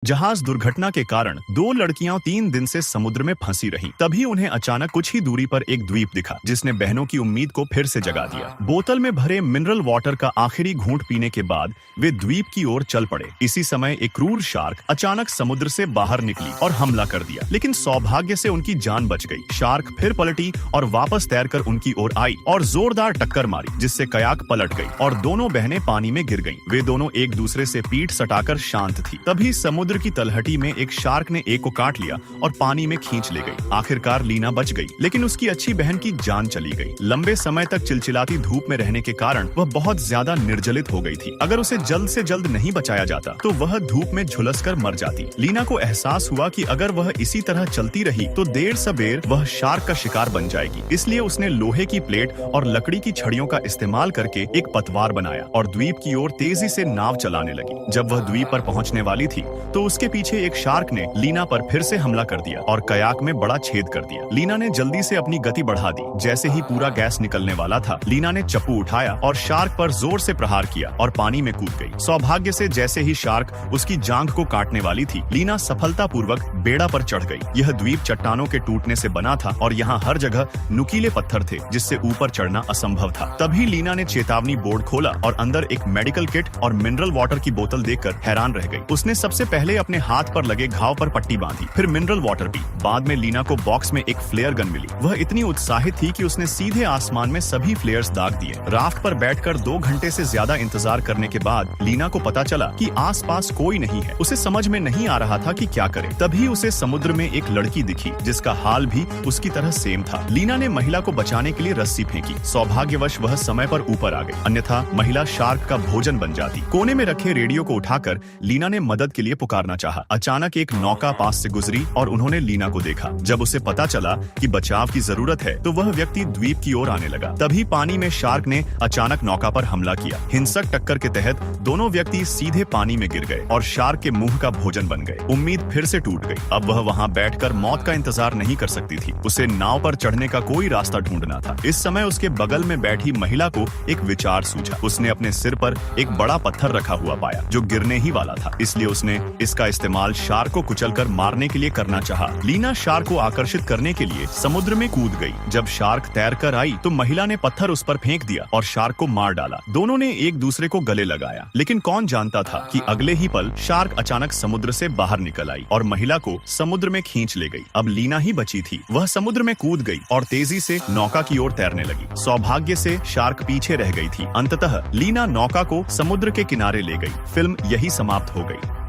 जहाज दुर्घटना के कारण दो लड़कियां 3 दिन से समुद्र में फंसी रहीं। तभी उन्हें अचानक कुछ ही दूरी पर एक द्वीप दिखा, जिसने बहनों की उम्मीद को फिर से जगा दिया। बोतल में भरे मिनरल वाटर का आखिरी घूंट पीने के बाद वे द्वीप की ओर चल पड़े। इसी समय एक क्रूर शार्क अचानक समुद्र से बाहर निकली और हमला कर दिया, लेकिन सौभाग्य से उनकी जान बच गई। शार्क फिर पलटी और वापस तैरकर उनकी ओर आई और जोरदार टक्कर मारी, जिससे कयाक पलट गई और दोनों बहनें पानी में गिर गईं। वे दोनों एक दूसरे से पीठ सटाकर शांत थी। तभी समुद्र की तलहटी में एक शार्क ने एक को काट लिया और पानी में खींच ले गई। आखिरकार लीना बच गई, लेकिन उसकी अच्छी बहन की जान चली गई। लंबे समय तक चिलचिलाती धूप में रहने के कारण वह बहुत ज्यादा निर्जलित हो गई थी। अगर उसे जल्द से जल्द नहीं बचाया जाता तो वह धूप में झुलसकर मर जाती। लीना को एहसास हुआ कि अगर वह इसी तरह चलती रही तो देर सबेर वह शार्क का शिकार बन जाएगी। इसलिए उसने लोहे की प्लेट और लकड़ी की छड़ियों का इस्तेमाल करके एक पतवार बनाया और द्वीप की ओर तेजी से नाव चलाने लगी। जब वह द्वीप पर पहुंचने वाली थी तो उसके पीछे एक शार्क ने लीना पर फिर से हमला कर दिया और कयाक में बड़ा छेद कर दिया। लीना ने जल्दी से अपनी गति बढ़ा दी। जैसे ही पूरा गैस निकलने वाला था, लीना ने चप्पू उठाया और शार्क पर जोर से प्रहार किया और पानी में कूद गई। सौभाग्य से जैसे ही शार्क उसकी जांघ को काटने वाली थी, लीना सफलतापूर्वक बेड़ा पर चढ़ गई। यह द्वीप चट्टानों के टूटने से बना था और यहाँ हर जगह नुकीले पत्थर थे, जिससे ऊपर चढ़ना असंभव था। तभी लीना ने चेतावनी बोर्ड खोला और अंदर एक मेडिकल किट और मिनरल वाटर की बोतल देखकर हैरान रह गई। उसने सबसे पहले अपने हाथ पर लगे घाव पर पट्टी बांधी, फिर मिनरल वाटर पी। बाद में लीना को बॉक्स में एक फ्लेयर गन मिली। वह इतनी उत्साहित थी कि उसने सीधे आसमान में सभी फ्लेयर्स दाग दिए। राफ्ट पर बैठकर 2 घंटे से ज्यादा इंतजार करने के बाद लीना को पता चला कि आसपास कोई नहीं है। उसे समझ में नहीं आ रहा था कि क्या करे। तभी उसे समुद्र में एक लड़की दिखी, जिसका हाल भी उसकी तरह सेम था। लीना ने महिला को बचाने के लिए रस्सी फेंकी। सौभाग्यवश वह समय पर ऊपर आ गई, अन्यथा महिला शार्क का भोजन बन जाती। कोने में रखे रेडियो को उठाकर लीना ने मदद के लिए पुकारना चाहा। अचानक एक नौका पास से गुजरी और उन्होंने लीना को देखा। जब उसे पता चला कि बचाव की जरूरत है तो वह व्यक्ति द्वीप की ओर आने लगा। तभी पानी में शार्क ने अचानक नौका पर हमला किया। हिंसक टक्कर के तहत दोनों व्यक्ति सीधे पानी में गिर गए और शार्क के मुंह का भोजन बन गए। उम्मीद फिर से टूट गई। अब वह वहाँ बैठकर मौत का इंतजार नहीं कर सकती थी। उसे नाव पर चढ़ने का कोई रास्ता ढूंढना था। इस समय उसके बगल में बैठी महिला को एक विचार सूझा। उसने अपने सिर पर एक बड़ा पत्थर रखा हुआ पाया, जो गिरने ही वाला था। इसलिए उसने इसका इस्तेमाल शार्क को कुचलकर मारने के लिए करना चाहा। लीना शार्क को आकर्षित करने के लिए समुद्र में कूद गई। जब शार्क तैर कर आई तो महिला ने पत्थर उस पर फेंक दिया और शार्क को मार डाला। दोनों ने एक दूसरे को गले लगाया, लेकिन कौन जानता था कि अगले ही पल शार्क अचानक समुद्र से बाहर निकल आई और महिला को समुद्र में खींच ले गई। अब लीना ही बची थी। वह समुद्र में कूद गई और तेजी से नौका की ओर तैरने लगी। सौभाग्य से शार्क पीछे रह गई थी। अंततः लीना नौका को समुद्र के किनारे ले गई। फिल्म यही समाप्त हो गई।